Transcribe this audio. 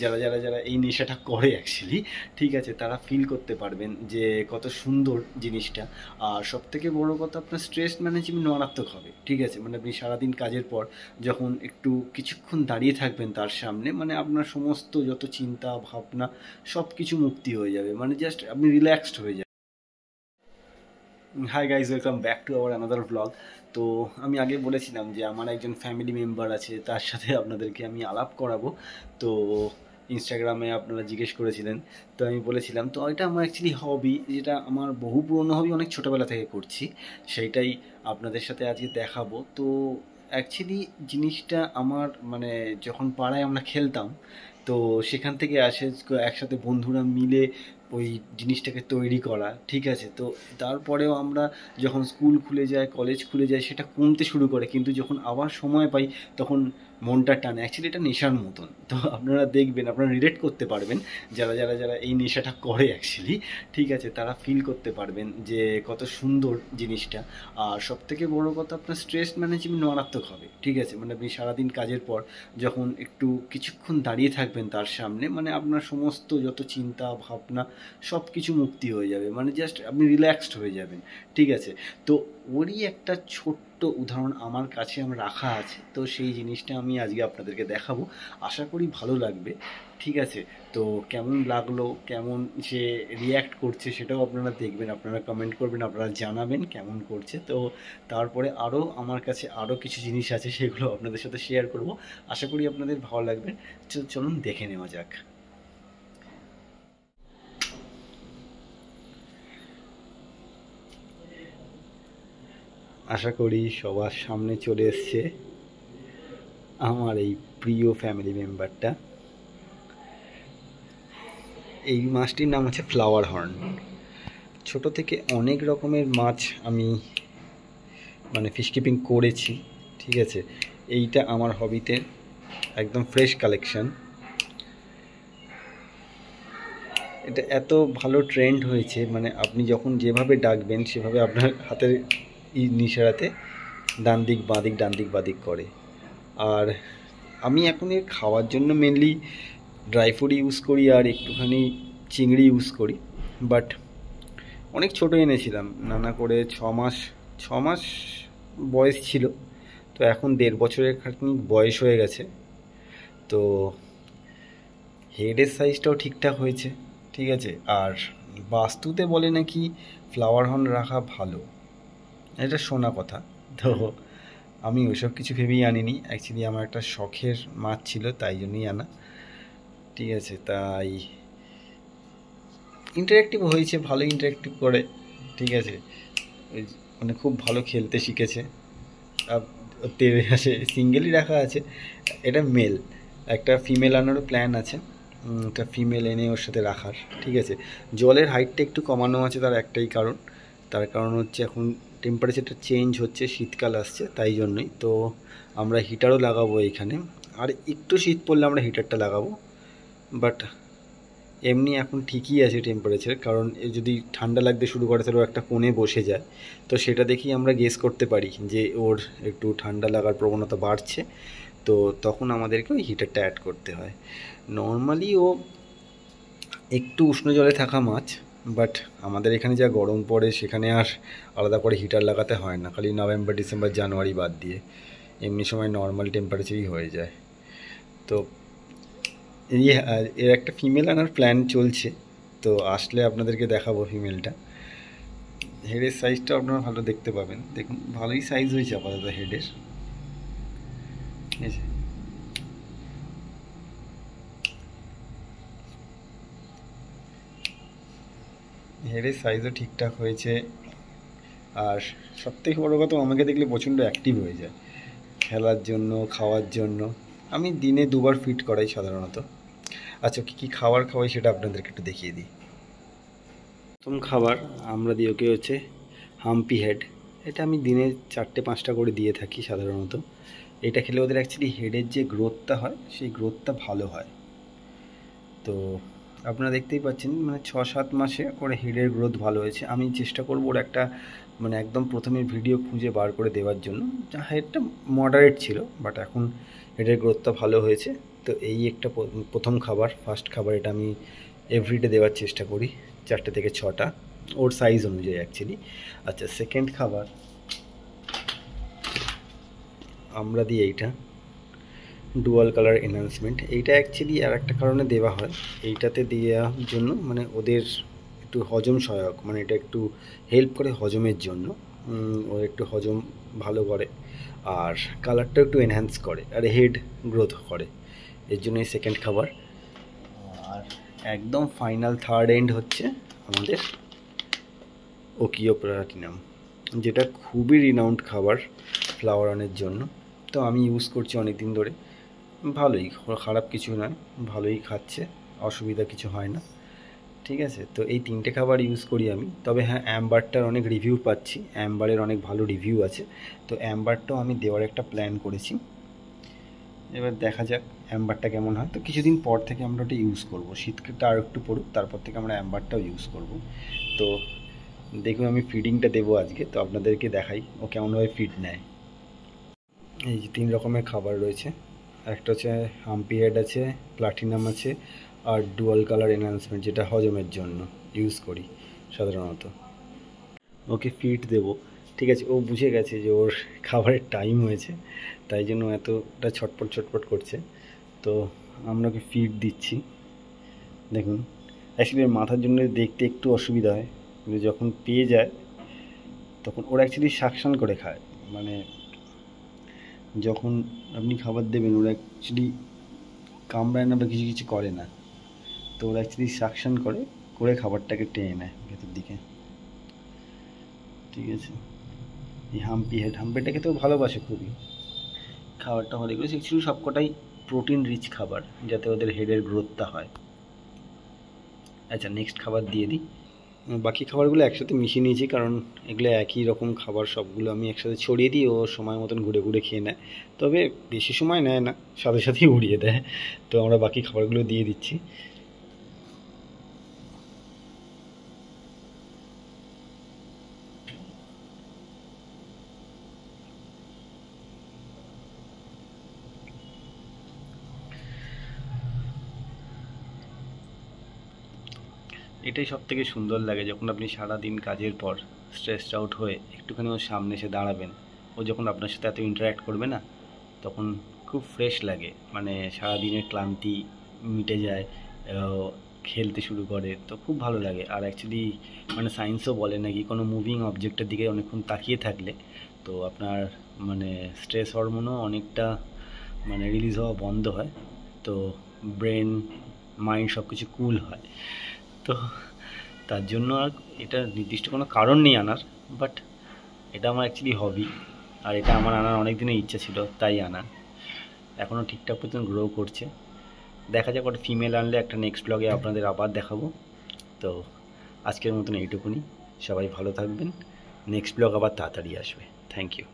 যারা যারা যারা এই নেশাটা করে অ্যাকচুয়ালি, ঠিক আছে, তারা ফিল করতে পারবেন যে কত সুন্দর জিনিসটা। আর সবথেকে বড় কথা, আপনার স্ট্রেস ম্যানেজমেন্ট মারাত্মক হবে, ঠিক আছে। মানে আপনি সারাদিন কাজের পর যখন একটু কিছুক্ষণ দাঁড়িয়ে থাকবেন তার সামনে, মানে আপনার সমস্ত যত চিন্তা ভাবনা সব কিছু মুক্তি হয়ে যাবে, মানে জাস্ট আপনি রিল্যাক্সড হয়ে যাবেন। Hi guys, welcome back to our another blog. তো আমি আগে বলেছিলাম যে আমার একজন ফ্যামিলি মেম্বার আছে, তার সাথে আপনাদেরকে আমি আলাপ করাবো। তো ইনস্টাগ্রামে আপনারা জিজ্ঞেস করেছিলেন, তো আমি বলেছিলাম, তো এটা আমার অ্যাকচুয়ালি হবি, যেটা আমার বহু পুরনো হবি, অনেক ছোটোবেলা থেকে করছি, সেইটাই আপনাদের সাথে আজকে দেখাবো। তো অ্যাকচুয়ালি জিনিসটা আমার মানে যখন পাড়ায় আমরা খেলতাম, তো সেখান থেকে আসে একসাথে বন্ধুরা মিলে ওই জিনিসটাকে তৈরি করা, ঠিক আছে। তো তারপরেও আমরা যখন স্কুল খুলে যায়, কলেজ খুলে যায়, সেটা কমতে শুরু করে, কিন্তু যখন আবার সময় পাই তখন মনটা টানে। অ্যাকচুয়ালি এটা নেশার মতন। তো আপনারা দেখবেন, আপনারা রিলেট করতে পারবেন, যারা যারা যারা এই নেশাটা করে অ্যাকচুয়ালি, ঠিক আছে, তারা ফিল করতে পারবেন যে কত সুন্দর জিনিসটা। আর সবথেকে বড় কথা, আপনার স্ট্রেস ম্যানেজমেন্ট মারাত্মক হবে, ঠিক আছে। মানে আপনি সারাদিন কাজের পর যখন একটু কিছুক্ষণ দাঁড়িয়ে থাকবেন তার সামনে, মানে আপনার সমস্ত যত চিন্তা ভাবনা সব কিছু মুক্তি হয়ে যাবে, মানে জাস্ট আপনি রিল্যাক্সড হয়ে যাবেন, ঠিক আছে। তো ওরই একটা ছোট্ট উদাহরণ আমার কাছে আমার রাখা আছে, তো সেই জিনিসটা আমি আজকে আপনাদেরকে দেখাবো। আশা করি ভালো লাগবে, ঠিক আছে। তো কেমন লাগলো, কেমন সে রিয়্যাক্ট করছে, সেটাও আপনারা দেখবেন, আপনারা কমেন্ট করবেন, আপনারা জানাবেন কেমন করছে। তো তারপরে আরও আমার কাছে আরও কিছু জিনিস আছে, সেগুলো আপনাদের সাথে শেয়ার করব। আশা করি আপনাদের ভালো লাগবে। চলুন দেখে নেওয়া যাক। আশা করি সবার সামনে চলে এসছে আমার এই প্রিয় ফ্যামিলি মেম্বারটা। এই মাছটির নাম হচ্ছে ফ্লাওয়ার হর্ন। ছোট থেকে অনেক রকমের মাছ আমি মানে ফিশ কিপিং করেছি, ঠিক আছে। এইটা আমার হবিতে একদম ফ্রেশ কালেকশন। এটা এত ভালো ট্রেন্ড হয়েছে, মানে আপনি যখন যেভাবে ডাকবেন সেভাবে আপনার হাতের নিশারাতে ডান দিক বাঁ দিক ডান দিক বাঁ দিক করে। আর আমি এখন এর খাওয়ার জন্য মেনলি ড্রাই ফ্রুট ইউজ করি আর একটুখানি চিংড়ি ইউজ করি। বাট অনেক ছোটো এনেছিলাম, নানা করে ছ মাস বয়স ছিল, তো এখন 1.5 বছরের খানিক বয়স হয়ে গেছে। তো হেডের সাইজটাও ঠিকঠাক হয়েছে, ঠিক আছে। আর বাস্তুতে বলে নাকি ফ্লাওয়ার হর্ন রাখা ভালো, এটা শোনা কথা। তো আমি ওইসব কিছু ভেবেই আনিনি, অ্যাকচুয়ালি আমার একটা শখের মাছ ছিল, তাই জন্যই আনা, ঠিক আছে। তাই ইন্টারেক্টিভ হয়েছে, ভালো ইন্টারেক্টিভ করে, ঠিক আছে। মানে খুব ভালো খেলতে শিখেছে। তেরে আসে, সিঙ্গেলই রাখা আছে, এটা মেল। একটা ফিমেল আনারও প্ল্যান আছে, একটা ফিমেল এনে ওর সাথে রাখার, ঠিক আছে। জলের হাইটটা একটু কমানো আছে, তার একটাই কারণ, তার কারণ হচ্ছে এখন টেম্পারেচারটা চেঞ্জ হচ্ছে, শীতকাল আসছে, তাই জন্যই। তো আমরা হিটারও লাগাবো এইখানে, আর একটু শীত পড়লে আমরা হিটারটা লাগাবো। বাট এমনি এখন ঠিকই আছে টেম্পারেচার, কারণ যদি ঠান্ডা লাগতে শুরু করে তাহলে একটা কোণে বসে যায়, তো সেটা দেখেই আমরা গেস করতে পারি যে ওর একটু ঠান্ডা লাগার প্রবণতা বাড়ছে, তো তখন আমাদেরকে ওই হিটারটা অ্যাড করতে হয়। নর্মালি ও একটু উষ্ণ জলে থাকা মাছ, বাট আমাদের এখানে যা গরম পড়ে সেখানে আর আলাদা করে হিটার লাগাতে হয় না, খালি নভেম্বর ডিসেম্বর জানুয়ারি বাদ দিয়ে এমনি সময় নর্মাল টেম্পারেচারই হয়ে যায়। তো এর একটা ফিমেল আনার প্ল্যান চলছে, তো আসলে আপনাদেরকে দেখাবো ফিমেলটা। হেডের সাইজটা আপনারা ভালো দেখতে পাবেন, দেখুন ভালোই সাইজ হয়েছে আপাতত হেডের, ঠিক আছে। হেডের সাইজও ঠিকঠাক হয়েছে। আর সবথেকে বড়ো কথা, আমাকে দেখলে প্রচণ্ড অ্যাক্টিভ হয়ে যায় খেলার জন্য, খাওয়ার জন্য। আমি দিনে 2বার ফিড করাই সাধারণত। আচ্ছা, কী কী খাবার খাওয়াই সেটা আপনাদেরকে একটু দেখিয়ে দিই। প্রথম খাবার আমরা দিই ওকে হচ্ছে হাম্পি হেড। এটা আমি দিনে 4-5টা করে দিয়ে থাকি সাধারণত। এটা খেলে ওদের অ্যাকচুয়ালি হেডের যে গ্রোথটা হয় সেই গ্রোথটা ভালো হয়। তো আপনারা দেখতেই পাচ্ছেন, মানে 6-7 মাসে ওর হেডের গ্রোথ ভালো হয়েছে। আমি চেষ্টা করব ওর একটা মানে একদম প্রথমে ভিডিও খুঁজে বার করে দেওয়ার জন্য। হেডটা মডারেট ছিল, বাট এখন হেডের গ্রোথটা ভালো হয়েছে, তো এই একটা প্রথম খাবার, ফার্স্ট খাবার, এটা আমি এভরিডে দেওয়ার চেষ্টা করি 4টে থেকে 6টা, ওর সাইজ অনুযায়ী অ্যাকচুয়ালি। আচ্ছা, সেকেন্ড খাবার আমরা দিই এইটা ডুয়াল কালার এনহান্সমেন্ট। এইটা অ্যাকচুয়ালি আর একটা কারণে দেওয়া হয়, এইটাতে দেওয়ার জন্য মানে ওদের একটু হজম সহায়ক, মানে এটা একটু হেল্প করে হজমের জন্য, ও একটু হজম ভালো করে আর কালারটা একটু এনহ্যান্স করে আর হেড গ্রোথ করে, এর জন্য এই সেকেন্ড খাবার। আর একদম ফাইনাল থার্ড এন্ড হচ্ছে আমাদের ওকিও প্লাটিনাম, যেটা খুবই রিনাউন্ড খাবার ফ্লাওয়ার অনের জন্য। তো আমি ইউজ করছি অনেক দিন ধরে, ভালোই, খারাপ কিছু নয়, ভালোই খাচ্ছে, অসুবিধা কিছু হয় না, ঠিক আছে। তো এই 3টে খাবার ইউজ করি আমি। তবে হ্যাঁ, অ্যাম্বারটার অনেক রিভিউ পাচ্ছি, অ্যাম্বারের অনেক ভালো রিভিউ আছে, তো অ্যাম্বারটাও আমি দেওয়ার একটা প্ল্যান করেছি। এবার দেখা যাক অ্যাম্বারটা কেমন হয়। তো কিছুদিন পর থেকে আমরা ওটা ইউজ করবো, শীতকালটা আর একটু পড়ুক, তারপর থেকে আমরা অ্যাম্বারটাও ইউজ করব। তো দেখুন আমি ফিডিংটা দেবো আজকে, তো আপনাদেরকে দেখাই ও কেমনভাবে ফিড নেয়। এই যে 3 রকমের খাবার রয়েছে, একটা হচ্ছে হাম্পি হেড আছে, প্লাটিনাম আছে, আর ডুয়াল কালার এনহান্সমেন্ট, যেটা হজমের জন্য ইউজ করি সাধারণত। ওকে ফিড দেবো, ঠিক আছে, ও বুঝে গেছে যে ওর খাবারের টাইম হয়েছে, তাই জন্য এতটা ছটপট ছটপট করছে। তো আমরা ওকে ফিড দিচ্ছি। দেখুন অ্যাকচুয়ালি ওর মাথার জন্য দেখতে একটু অসুবিধা হয়, কিন্তু যখন পেয়ে যায় তখন ওরা অ্যাকচুয়ালি সাকশন করে খায়, মানে যখন আপনি খাবার দেবেন ওরা অ্যাকচুয়ালি কামড়ায় না বা কিছু কিছু করে না, তো ওরা অ্যাকচুয়ালি সাকশন করে করে খাবারটাকে টেনে নেয় ভেতর দিকে, ঠিক আছে। এই হাম্পিটা খেতেও ভালোবাসে খুবই, খাবারটা আমাদের এগুলো অ্যাকচুয়ালি সবকটাই প্রোটিন রিচ খাবার, যাতে ওদের হেডের গ্রোথটা হয়। আচ্ছা, নেক্সট খাবার দিয়ে দিই। বাকি খাবারগুলো একসাথে মিশিয়ে নিয়েছি, কারণ এগুলো একই রকম খাবার, সবগুলো আমি একসাথে ছড়িয়ে দিই, ও সময় মতন ঘুরে ঘুরে খেয়ে নেয়, তবে বেশি সময় নেয় না, সাথে সাথেই উড়িয়ে দেয়। তো আমরা বাকি খাবারগুলো দিয়ে দিচ্ছি। এটাই সব থেকে সুন্দর লাগে, যখন আপনি সারাদিন কাজের পর স্ট্রেসড আউট হয়ে একটুখানি ওর সামনে এসে দাঁড়াবেন, ও যখন আপনার সাথে এত ইন্টারাক্ট করবে না, তখন খুব ফ্রেশ লাগে, মানে সারাদিনের ক্লান্তি মিটে যায়, খেলতে শুরু করে, তো খুব ভালো লাগে। আর অ্যাকচুয়ালি মানে সায়েন্সও বলে নাকি কোনো মুভিং অবজেক্টের দিকে অনেকক্ষণ তাকিয়ে থাকলে তো আপনার মানে স্ট্রেস হরমোনও অনেকটা মানে রিলিজ হওয়া বন্ধ হয়, তো ব্রেন মাইন্ড সব কিছু কুল হয়। তো তার জন্য আর এটা নির্দিষ্ট কোনো কারণ নেই আনার, বাট এটা আমার অ্যাকচুয়ালি হবি, আর এটা আমার আনার অনেক দিনের ইচ্ছা ছিল, তাই আনা। এখনও ঠিকঠাক মতন গ্রো করছে, দেখা যাক ওটা ফিমেল আনলে একটা নেক্সট ব্লগে আপনাদের আবার দেখাবো। তো আজকের মতন এইটুকুনি, সবাই ভালো থাকবেন, নেক্সট ব্লগ আবার তাড়াতাড়ি আসবে। Thank you.